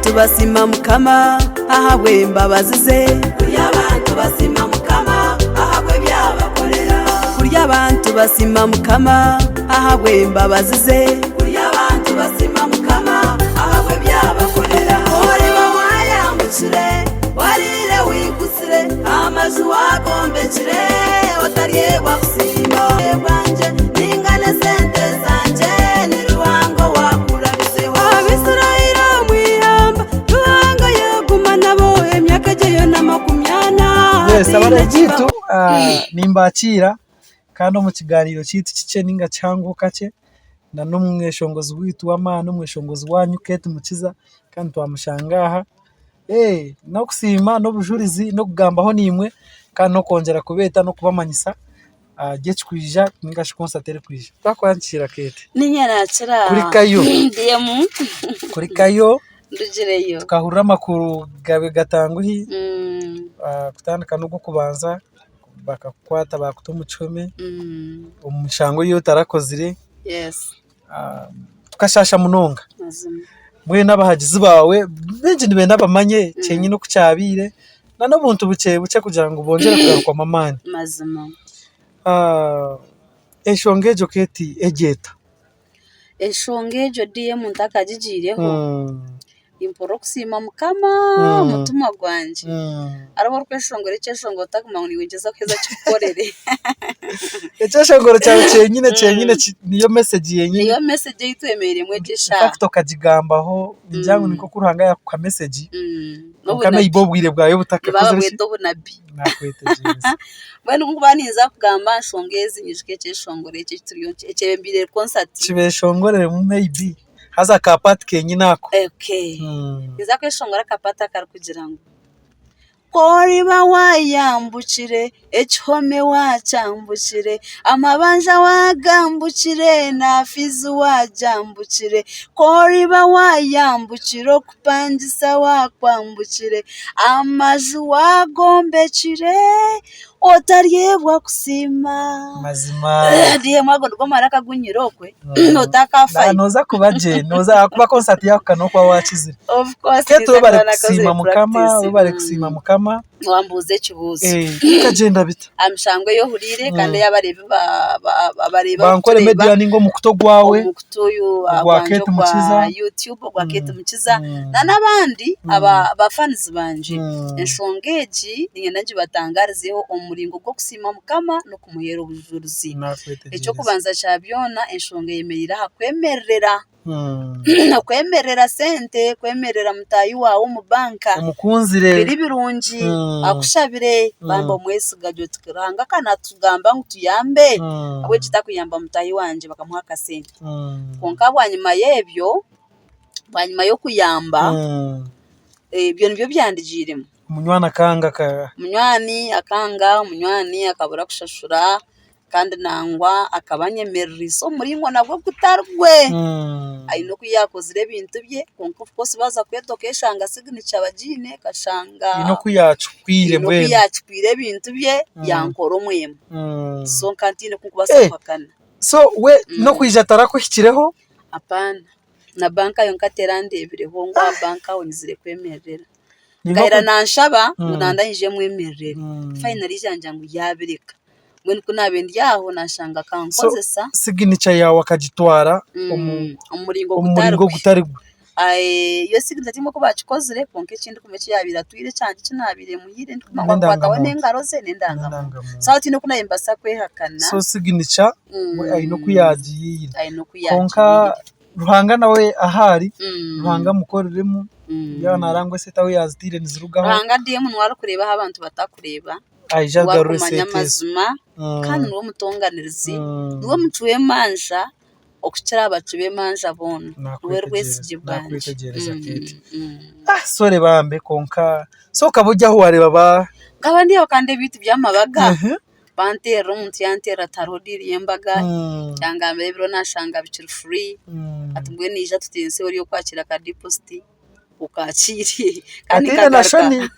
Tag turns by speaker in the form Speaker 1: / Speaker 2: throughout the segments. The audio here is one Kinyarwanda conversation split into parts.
Speaker 1: abantu basima mukama ahabwe mbabazize kurya abantu basima mukama ahabwe byabakorera kurya abantu basima mukama ahabwe mbabazize kurya abantu basima mukama ahabwe byabakorera ore bamwayambukire warire wigusire amazu wagombekire otariye wakusima bwanje ningane sente zanje ni ruhango wakurabiseho abisirayira mwihamba ruhango yegumana bo emyaka jeyo na makumyana
Speaker 2: yes abaragitu nimbakira kandi mu kiganiro cyiti kice ninga cyango kace na numweshongozi witu w'amana umweshongozi wanyu Ketty Mukiza kandi twamushangaha no kusima no bujurizi no kugambaho nimwe kandi no kongera kubeta no kubamanyisa geckwija ninga shikonsatere kwija twakwankira Ketty
Speaker 1: ninyana kira
Speaker 2: kuri kayo
Speaker 1: ndiyemu
Speaker 2: kuri kayo
Speaker 1: ndugireyo
Speaker 2: tukahurira amakuru gabe gatanguhi kutandika no kubanza bakakwata bakutumuchome umushango yo tarakozire
Speaker 1: yes
Speaker 2: tukashasha munonga
Speaker 1: mazima
Speaker 2: mwe n'abahagizi bawe benje nibenda bamanye cyenye no kucyabire na no buntu buke kugira ngo bongere kugaruka mamani
Speaker 1: mazima
Speaker 2: eshongejo Ketty egeta
Speaker 1: eshongejo diye muntu akajijireho imporo kusima mukama mutuma gwanje arabo kweshongore cyeshongo takumanguni wigeza kweza cyukorere
Speaker 2: cyeshongore cyawe cyenyine niyo message yenye
Speaker 1: niyo message yitwemereye mwegesha
Speaker 2: facto kajigambaho njyangu niko kuruhanga ya kwa message ukame ibobwire bwayo butakakoze
Speaker 1: bwedo bunabi
Speaker 2: nakweteje
Speaker 1: bano ngubaniza kugamba nshongezi nyishike cyeshongore cyembire concert
Speaker 2: kibeshongore mu maybe haza kapati kenyi nako
Speaker 1: okay iza kweshongora kapata kar kugira ngo koriba wayambukire echome wachambukire amabanja wagambukire nafizu wajambukire koriba wayambukire kupangisa wakwambukire amaju wagombekire otariebwa kusima
Speaker 2: mazima
Speaker 1: ndiye mwago ndiko maraka gunyirokwe notakafa
Speaker 2: noza kubaje noza kuba concert yako kanokwa wachizire
Speaker 1: of course
Speaker 2: Ketty bari kusima mukama bari kusima mukama
Speaker 1: wambuze kibuzo
Speaker 2: kagenda bita
Speaker 1: amshangwe yo hurire kandi yabarebe abareba
Speaker 2: Nkore Media ningo mukuto gwawe
Speaker 1: mukutoyo
Speaker 2: gwa Ketty Mukiza
Speaker 1: YouTube gwa Ketty Mukiza na nabandi abafans banje enshongeji ninge batangarizeho umuringo gwo kusima mukama no kumuhera ubujuruzi icyo kubanza cyabyona enshonge yemerera hakwemerera kwemerera sente kwemerera mutayi wawe mu banka
Speaker 2: umukunzire
Speaker 1: biri birungi akushabire bamba mwese gajo tukiranga kana tugamba ngutuyambe abwe kitakuyamba mutayi wanje bakamuha kasente konka bwanyuma yebyo bwanyuma yo kuyamba ibyo nibyo byandijiremo
Speaker 2: umunywana kanga
Speaker 1: munywani akanga munywani akabura kushashura kandi nangwa akabanyemerera iso muringo nabwo kutarwe ayino kuyakozire ibintu bye konko of course baza kwetokeshanga signature abajine kashanga
Speaker 2: ino kuyacupire
Speaker 1: mbwe ino kuyacupire ibintu bye yankoro mwemo so kantine kunkubasapakana
Speaker 2: so we no kwija tarako hikireho
Speaker 1: apana na banka yonkaterande ebireho ngo banka onizire kwemerera gaira nanshaba munandanyije mwemerera finally janja ngo yabireka mwe kunabendi yaho nashanga kankozesa
Speaker 2: signature yawe akagitwara
Speaker 1: umuringo
Speaker 2: gutarigwe
Speaker 1: yo signature timo ko bacikozere konke kindi kumece yabira twire cyanje kinabire muhire ndikumakwata wane ngaroze nendanga sauti no kunayembasa kwehakana
Speaker 2: so signature ayino kuyagiye konka ruhanga nawe ahari ruhanga mukoreremo yana arangwe setawe yazitire nizirugaho
Speaker 1: ruhanga ndiye munwara kureba abantu batakureba
Speaker 2: ayijagarure
Speaker 1: mazima kandi nuwo mutonganirizi nuwo mucuye manja okucara abacube manja bona we rwese gibanje
Speaker 2: sore bambe konka so kabujya ho wareba ba
Speaker 1: ngabandi bakande bitu byamabaga bantera umuntu yantera tarodiri yembaga cyangwa mbere biro nashanga biciri free atubwe nija tutense wari yo kwakira ka deposit ukakiri
Speaker 2: kandi nashoni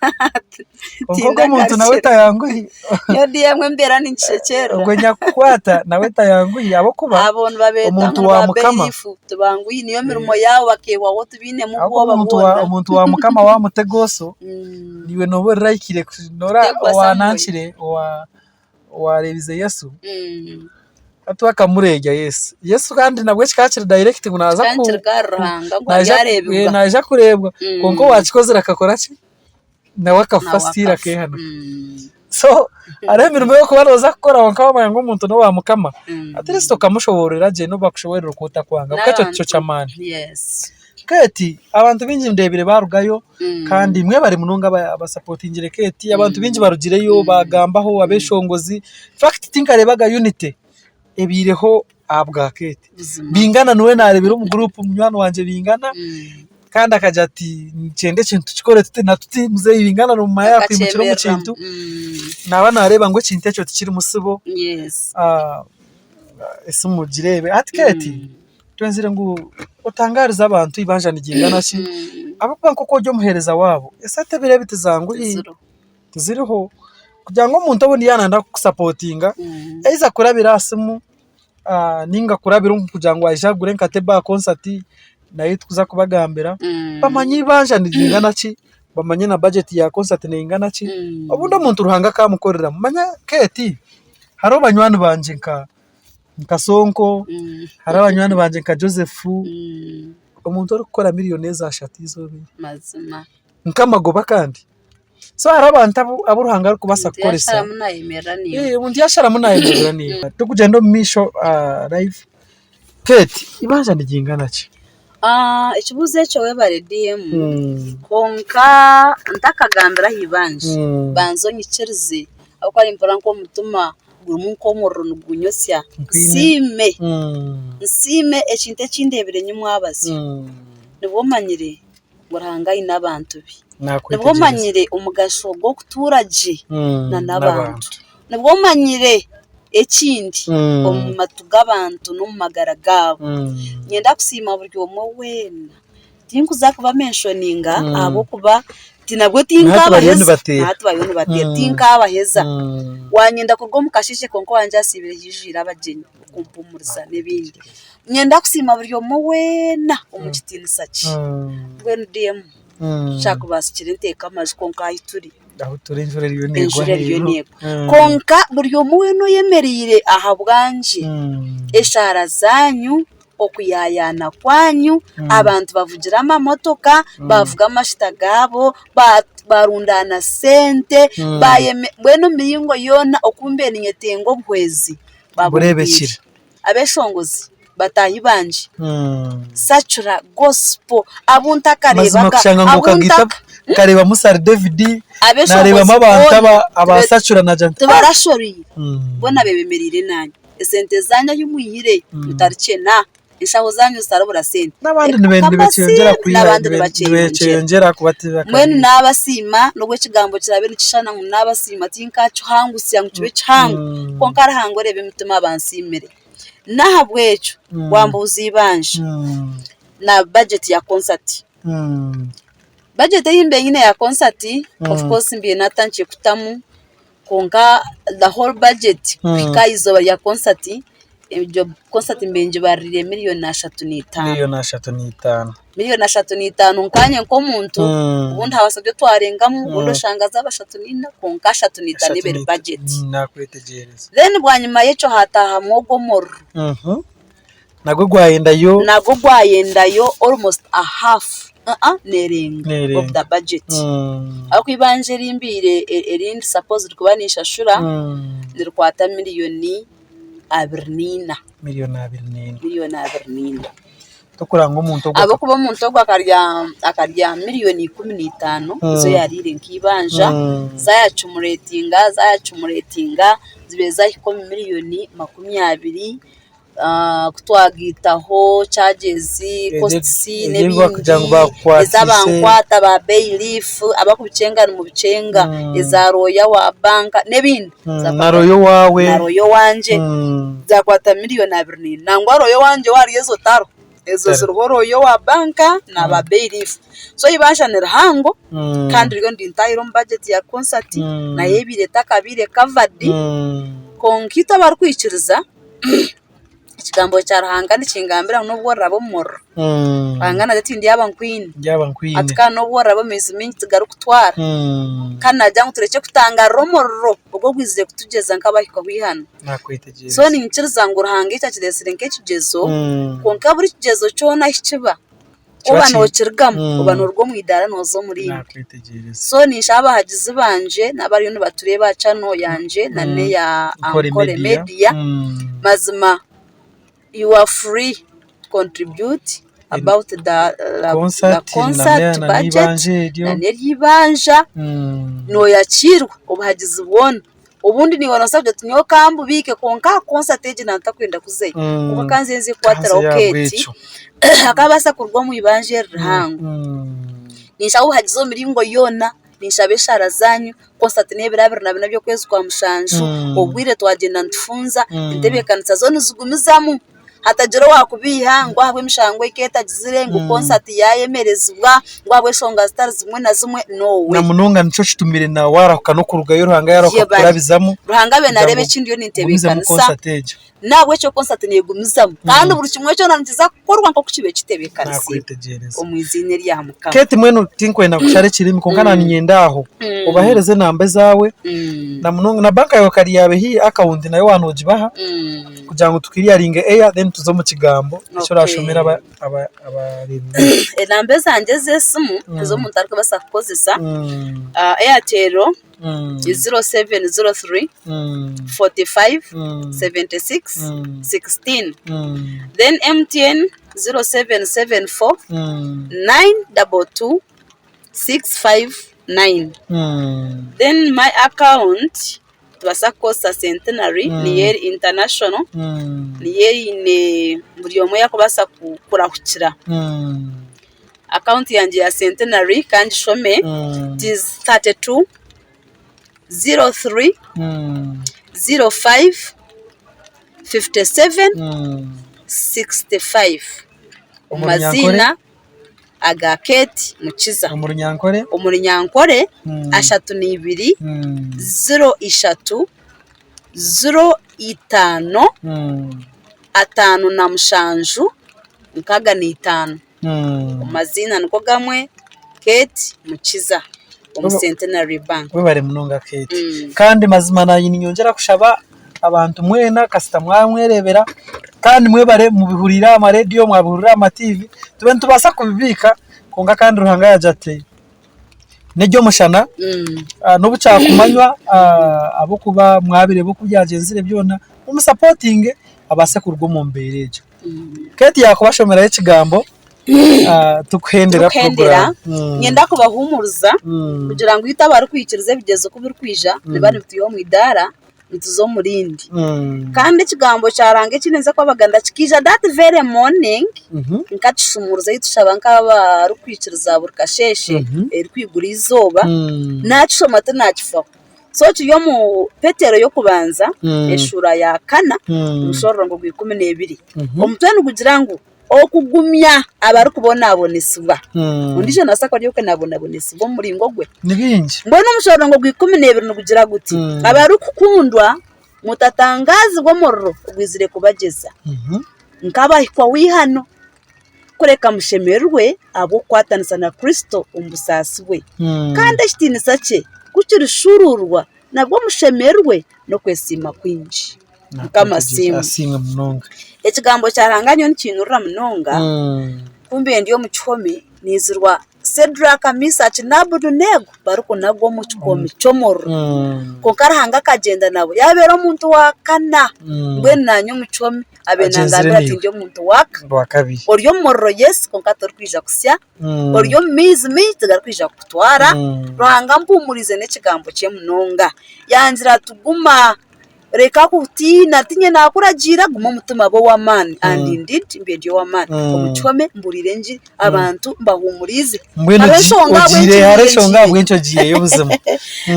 Speaker 2: ubwo umuntu nawe tayanguhi
Speaker 1: yo diyemwe mbera n'inshekero
Speaker 2: ubwo nyakwata nawe tayanguhi abo kuba
Speaker 1: abantu babeta
Speaker 2: umuntu wa mukama
Speaker 1: tubanguhi niyo mirimo yawo bakewa wo tubine mu bwo babona
Speaker 2: umuntu wa mukama wa mutegoso niwe nobo raikire nora wanankire wa revize Yesu atwa kamurega Yesu kandi nabwo kikakira direct kunaza ku naja kurebwa konko wakikozera akakora ki nawe akafasira ke hano so aremirimo yo kubaroza gukora wankaba ngo umuntu no wa mukama atiristo kamushoborera je no bakushoborera ukuta kwanga kuko cyo cyamana Ketty abantu binji ndebire barugayo kandi mwe bari munonga abasupportingire Ketty abantu binji barugireyo bagambaho abeshongozi fact tinkarebaga unity ebireho abwa Ketty bingana nuwe narebera mu group munywano wanje bingana kandi akaja ati ncende kintu kikore tuti natuti muze bingana no maya kwimukira mu kintu naba nareba ngo kintu cyo tukiri musibo ese mugirebe ati Ketty twenzire ngo utangariza abantu ibanjana igingana ki abapanga koko ryo muhereza wabo ese atebire bitizangu tuziriho kugira ngo umuntu abone yananda supportinga eiza kurabira asimu ninga kurabira kugira ngo ajagure nkateba concert nayo tuza kubagambira bamanyi banjana igingana ki bamanye na budget ya concert ne ingana ki ubundi umuntu ruhanga kamukorera manya Ketty haro banywani banje nkasonko hari abanywani banje nka Joseph umuntu uri gukora miliyoni zashati izobe
Speaker 1: mazima
Speaker 2: nkamagoba kandi so hari abantu aburuhanga ari kubasa gukoresha umuntu yashara munayemerera niba tukugenda mu misho live Ketty ibanja nigingana ki
Speaker 1: ikibuze cyo webare DM konka ntakagambira hibanje banzo nyikirize ako ari impora nko mutuma umuntu nugunyosya nsime ekinte kindebere nyumwabazi nibwo manyire ngurahanga inabantu bi nibwo manyire umugasho gwo kuturaje na nabantu nibwo manyire ekindi omumatuga abantu no magara gabo nyenda kusima buryo mo wena tinkuza kuba mentioninga abo kuba tinabwo tinkabaheza natwayo batera tinkabaheza wanyenda kurwo mukashishe konko wanje asibire yijira abageni kumpumuriza nebindi nyenda kusima buryo mo wena umukitini sachi bwenu DM shakubashyira inteka amazi konka ayituri
Speaker 2: aho turenjure riyo nego
Speaker 1: konka buryo mo weno yemerire aha bwanje eshara zanyu okuyayana kwanyu abantu bavugira amamotoka bavuga amashita gabo barundana sente bweno miyingo yona okumbe ninyetengo bwezi
Speaker 2: baburebekira
Speaker 1: abeshongozi batahibanje satura gospel abunta karebaga
Speaker 2: abunta kareba musari David nareba mabanta abasatura na janta
Speaker 1: barashori bona bebemerire nanyu esente zanya y'umuyire mutarikena ishaho zanyu sarabura sente
Speaker 2: nabandi nibende beceyongera kubatira
Speaker 1: mwene nabasima nubwo kigambo kirabe nikishana ngo nabasima tinkacu hangusya ngo kibe changu konkara hangorebe mutima abansimere nahabwecho wambuzi ibanje na budget ya concert budget yimbe nyine ya concert of course mbiye natangiye kutamu konka the whole budget kwikaizo ya concert ibyo concert mbenje barire miliyoni 3.5 miliyoni 3.5 nkanye nko muntu ubundi habasabye twarengamo ubundi shangaza abashatunina konka 3.5 ibere budget
Speaker 2: nakwetegereza
Speaker 1: then bwanyuma yecho hataha mwogomoro
Speaker 2: nago gwayendayo almost a half nering of the budget ako ibanje rimbire erindi suppose kubanisha shura ndirkwata miliyoni 2.9 miliyoni tukuranga umuntu
Speaker 1: abo kuba umuntu akarya miliyoni 15 zo yarire nkibanja zayacumuretinga zibeza iko miliyoni 20 kutwagitaho charges costs n'ibindi ezabankwata ba bailiff abakubicenga mu bicenga ezaroya wa banka n'ibindi
Speaker 2: naroyo wawe
Speaker 1: naroyo wanje zakwata miliyoni 2 nangwa royo wanje wari yezo taro ezo zirworo yo wa banka na ba bailiff so ibashanira hango kandi ryo ndi ntayiro budget ya concert na yebire takabire covered konkita barkwikiriza ikigambo cyarahanga n'ikingambira n'ubwo rabo moro bangana ati ndi yaba queen atka n'ubwo rabo mizimingi tigarukutwara kana najya ngutureke kutanga romoro ubwo gwizire kutugeza nk'abahiko bihana
Speaker 2: nakwitegereza
Speaker 1: so ni nkiriza ngo ruhanga icyo kidesire nk'ikigezo konka buri kigezo cyo nahikiba ubano kirgam ubano rwo mwidara nozo muri
Speaker 2: nakwitegereza
Speaker 1: so ni shaba hagize banje nabari no batureba chano yanje nane ya Nkore Media mazima you are free to contribute about the concert budget nane yibanja no yakirwa ubahagize ubona ubundi ni wanasabye tunyo kambu bike konka concert age natakwenda kuzeye kuko kanzenze kwatara oketi akabasa kurwa mu ibanje rango nishaho hagizo miringo yona nishabe shara zanyu concert nebirabira nabyo kwezi kwa mushanju obwire twagenda ntufunza ndebe kanisa zone zugumizamu hatajero wakubiha ngo ahwe mishangwe iketa gizire ngo concert yayemerezwa ngo ahwe shonga stars zimwe na zimwe no we
Speaker 2: na munonga nico kitumire na warahuka no kuruga yo ruhanga yarakurabizamu
Speaker 1: ruhanga be narebe kindi yo nitebe kanisa nabwe cyo concert negumizamo kandi buri kimwe cyo nantiza korwa nko kukibe kitebe kanisa omwizine rya mukama
Speaker 2: Ketty mwenu tinkwenda kushare kirimi konkana ninyendaho ubahereze nambe zawe na munonga na banka yo kari yabe hi account nayo wanojibaha kugira ngo tukiriya ringe air then tuzo mu kigambo cyo rashomera abarimbi
Speaker 1: nambe zanje zesimu tuzo mu ntariko basakozesa Airtel 0703 45 76 16 then MTN 0774 922 659 then my account twasakosa centenary niye international niye ne buri yomo yakobasa kurahukira account yanje ya centenary kandi shome is 32 03 05 57 65 umazina aga Ketty Mukiza Nkore ashatu ni 2 03 05 atanu na mushanju nkaga ni 5 umazina niko gamwe Ketty Mukiza Centenary Bank
Speaker 2: we bare munonga Ketty kandi mazima nayi nyongera kushaba abantu mwena kasita mwamwerebera kandi mwe bare mu bihurira ama radio mwabihurira ama TV tube tubasa kubibika konga kandi ruhanga yajate nejyo mushana n'ubuca kumanywa abo kuba mwabire bo kubyagenzire byona umusupporting abase kurwo mu mbereje Ketty yakubashomera ikigambo tukhendera program
Speaker 1: ngenda kubahumuruza kugira ngo itabara kwikirize bigezo kubiri kwija nibari bituyo mu idara bituzo murindi kandi ikigambo cyarange kinenze ko abaganda kikija that very morning nkatishumuruza yitushabanka barukwikiriza burkasheshe eri kwigura izoba nacishoma tunakifa so cyo mu petero yo kubanza eshura ya kana ushororo ngo 12 omutwene kugira ngo okugumya abari kubona aboneswa undije nasako ryo kenabona aboneswa muri ngogwe
Speaker 2: nibingi
Speaker 1: mbona umushoro ngo 12 kugira guti abari kukundwa mutatangazi gwo morro gwizire kubageza nkabahikwa wihano kureka mushemerwe abo kwatanisa na Kristo umbusasi we kandi ashtinisa cye gucirishururwa nabwo mushemerwe no kwesima kwinji kama
Speaker 2: simu munonga
Speaker 1: ekigambo cyaranganyo n'ikintu rura munonga kumbe ndiyo Omukihome nizirwa Cedra Kamisa chinabudu nego baruko nagwo mu Kihome cyomoro ko karahanga kagenda nabo yabera umuntu wakana ngwe nanyo Omukihome abenanga ati ndiyo umuntu
Speaker 2: wakabiri
Speaker 1: oryo morro yes ko kator kwija kusya oryo mizi tigar kwija kutwara ruhanga mpumurize n'ekigambo cye munonga yanzira tuguma reka kutina tinye nakuragira guma mutima bo wamani and indeed mbedi wamani Omukihome mburirenji abantu mbahumurize
Speaker 2: hareshonga bwencho giye y'ubuzima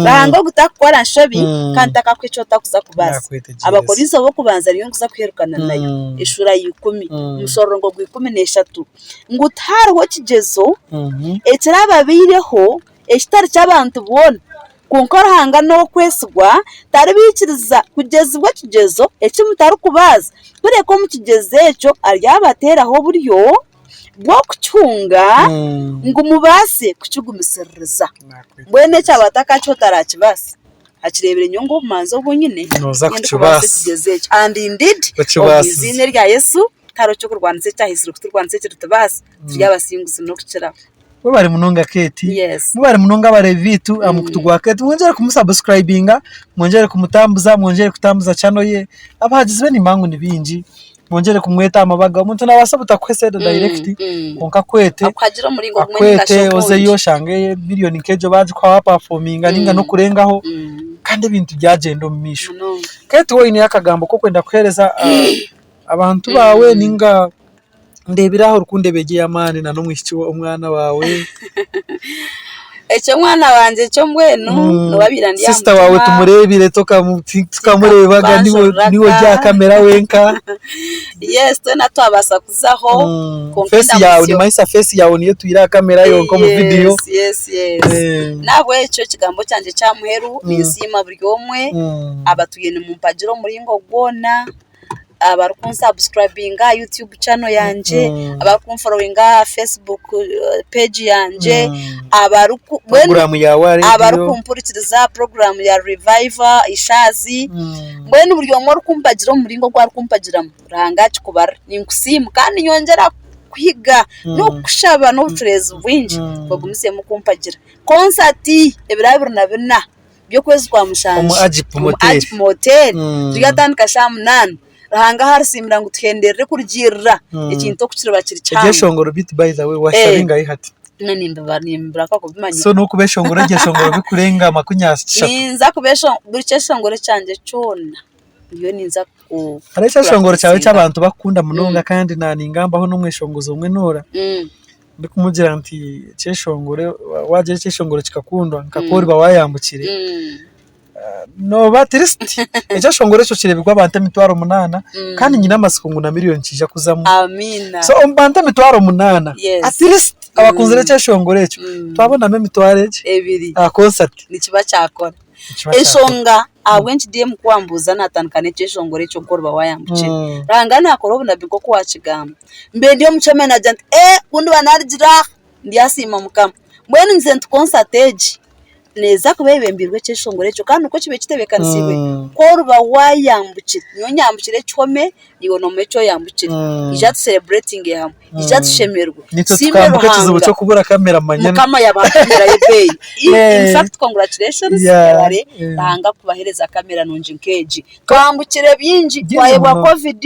Speaker 1: bahanga gutakora nshobi kandi takakwico takuza kubaza abakorizo bo kubanza riyo kuza kwerukana nayo ishura y10 umusoro ngo gw13 ngutariho kigezo ekirababireho ekitari cy'abantu bona kunkora hanga no kwesugwa tari bikiriza kugeza ubwo kigezo ekimutari kubaza bure ko mu kigeze eco aryabateraho buryo bwo kucunga ngo mubase kucugumisiriza bwene cyabataka cyo tarakibase akirebera inyungu manzo bunyine kigeze and indeed izine rya Yesu karo cyo kurwanitse cyahisira kuturwanitse kirutubase turyabasinguzi no kucira
Speaker 2: bari munonga Ketty bari munonga bare vitu amukutugwa Ketty mwongere kumusubscribinga mwongere kumutambuza mwongere kutambuza channel ye abagize ni mangu nibinji mwongere kumweta amabaga umuntu nabasabuta kwese direct konka kwete
Speaker 1: akagira muringo kumwenyesha
Speaker 2: oze yo shange million kejo baje kwa performinga ninga no kurengaho kandi ibintu byagenda mu misho Ketty wowe ni akagambo ko kwenda kwereza abantu bawe ninga ndebiraho rukunde begeye amani na no mwishiki umwana wawe
Speaker 1: ecyo mwana wanje cyo mbweno no babirandi
Speaker 2: ya sister wawe tumurebire tukamurebaga niwo rya kamera wenka
Speaker 1: yes tena twabasa kuzaho
Speaker 2: face yawe ni maisa face yawe niyo tuyira kamera yonko mu video
Speaker 1: yes nabwe ecyo kigambo cyanje cyamuheru nisima buri omwe abatuye ni mu mpagiro muringo gwona abarukunsubscribinga YouTube channel yanje abarukumfollowinga Facebook page yanje
Speaker 2: program yawe
Speaker 1: abarukumpurikiriza program ya Revival ishazi mbene buryo omwe rukumpagira muringo kwa rukumpagira ranga kikubara ninkusimu kandi nyongera kwiga no kushaba no buturezi bwinji bagumise mu kumpagira concert ebirabiro na bina byo kwezi kwa mushanje
Speaker 2: mu Aji
Speaker 1: motel tugatandika shamunana rahanga harisimbira ngo twenderere kurgira ikintu kucira bakiri cyane
Speaker 2: igeshongoro bit by the way washaringa ihati
Speaker 1: nimbra ko kubimanya
Speaker 2: so no kubeshongoro igeshongoro bikurenga makunyasha
Speaker 1: ninza kubesho buri cyeshongoro cyanje cyona iyo ninza ku
Speaker 2: aresha shongoro cyawe cy'abantu bakunda munonga kandi naningambaho n'umweshongozo umwe nora ndikumugira nti cyeshongoro waje cyeshongoro kikakundwa nkakora wayambukire no batirist ejo shongore cyo kirebirwa bante 8 kandi nyina amasiko ngo na miliyoni kija kuzamu
Speaker 1: amina
Speaker 2: so bante 8 at least abakunzire cyo shongore cyo twabona me 2
Speaker 1: ebiri
Speaker 2: concert
Speaker 1: nikiba cyakora eshonga abwenchi DM kwambuza natankane cyo shongore cyo korba wayambukire rangana akorobuna biko kwakigamba mbe ndiyo muchemena agent kundi banargira ndiyasima mukama mbweni nzent concert age neza kubebembirwe cyeshongore cyo kandi uko kibe kitebekanisiwe ko ruba wayambukire nyonyambukire cyome niwo no mecho yambukire ijat celebrating yamwe ijat shemerwe
Speaker 2: simwe kizubu cyo kubura kamera manyana
Speaker 1: kama yabakamera yebey in fact congratulations yare bahanga kubahereza kamera nunje nkeji twambukire byinji twayebwa covid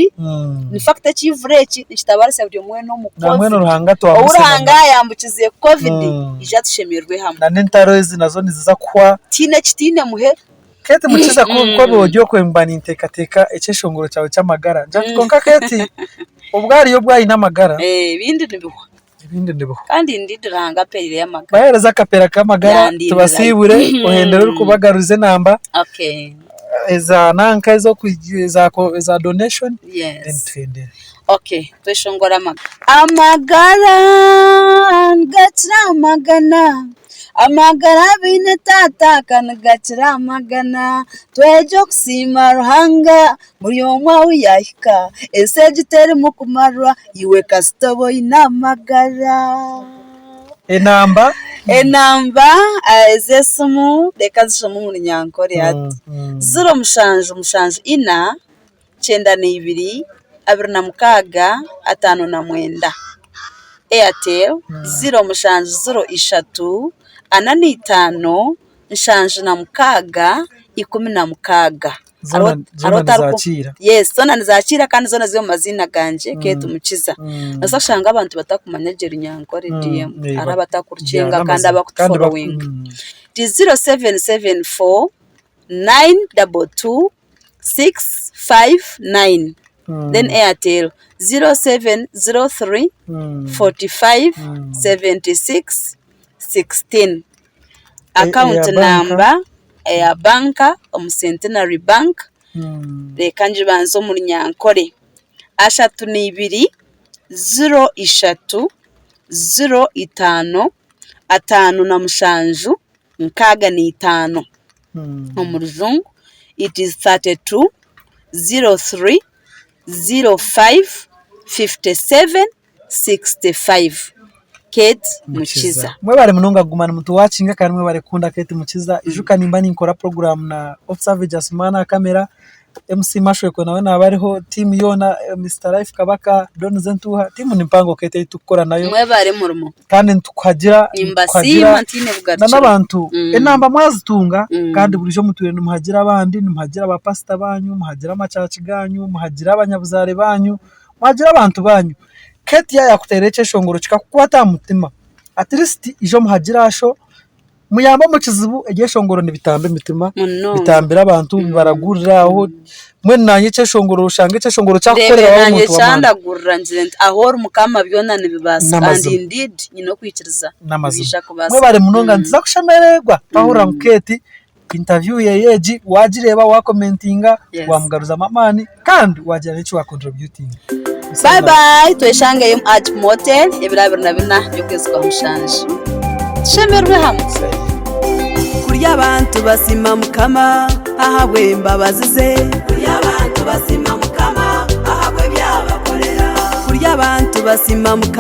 Speaker 1: in fact cyivureki kitabarase byo mwe no mu covid
Speaker 2: namwe no ruhanga twambuse
Speaker 1: uranga yambukize covid ijat shemerwe hamwe
Speaker 2: na nentaro izi nazo niziza kwa
Speaker 1: kitine muhe
Speaker 2: Ketty Mukiza ko bojyo kwembana intekateka eceshongoro cyawe cy'amagara njakonka Ketty ubwari yo bwayi n'amagara
Speaker 1: ibindi ndibo kandi ndidiranga perire y'amagara
Speaker 2: bahereza kapera k'amagara tubasibure ohendera kubagaruze namba eza nanka zo kwigiza ko eza donation
Speaker 1: and tweshongora amagara gatira amagara bine tata kanagacira amagana twejo kusima ruhanga muri omwa uyahika ese gitere mu kumarwa iwe kasitobo inamagara
Speaker 2: enamba
Speaker 1: ezesumu dekazishomu mu Nkore ati 0 ina 92 26 59 Airtel 0 3 nshanje na mukaga 16 zona nizakira kandi zona ziyo mazina ganje Ketty Mukiza nasashanga abantu batakumanyagera Nkore DM arabatakurucenga kandi abakufollowing 0774 922 659. Then Airtel 0703 45 76 16. Account number ya banka Centenary Bank. Reka njibanzo muri Nyankore 32 03 05 5 na mushanju nkaga ni 5 omuruzungu. It is 32 03 05 57 65. Ketty Mukiza
Speaker 2: mwe bare munonga gumana mutu watchinga kandi mwe bare kunda Ketty Mukiza ijuka nimba ninkora program na officer Vijasmana kamera MC Mashweko nawe nabariho team yona Mr Life Kabaka Don Zentuha team nimpango Ketty tukora nayo
Speaker 1: mwe bare murumo
Speaker 2: kandi tukagira n'abantu enamba mwazitunga kandi burijo mutuye numuhagira abandi numuhagira abapasta banyu muhagira amacaci ganyu muhagira abanyabuzare banyu muhagira abantu banyu. Ketty yakutereke shongoro kikakukwata mutima at least ijo muhagira asho muyamba mu kizibu egiye shongoro nibitambe mitima bitambira abantu baragurira aho mwe nanye cyo shongoro ushange cyo shongoro cyakorera
Speaker 1: aho muntu cyandagurira nzirent ahora mukama byona nibibasa and indeed nyino kwikiriza
Speaker 2: bisha kubasa mwe bare munonga nziza kushemererwa ahora Ketty interview yeji wajireba wa commentinga wamugaruza mamani kandi wagira n'icyo wa contributing.
Speaker 1: Bye bye tweshange yo at motel ebirabira nabina byo kwezwa mushanje shemerwe hamwe kurya abantu basima mukama ahabwe mbabazize kurya abantu basima mukama ahabwe byabakorera kurya abantu basima mukama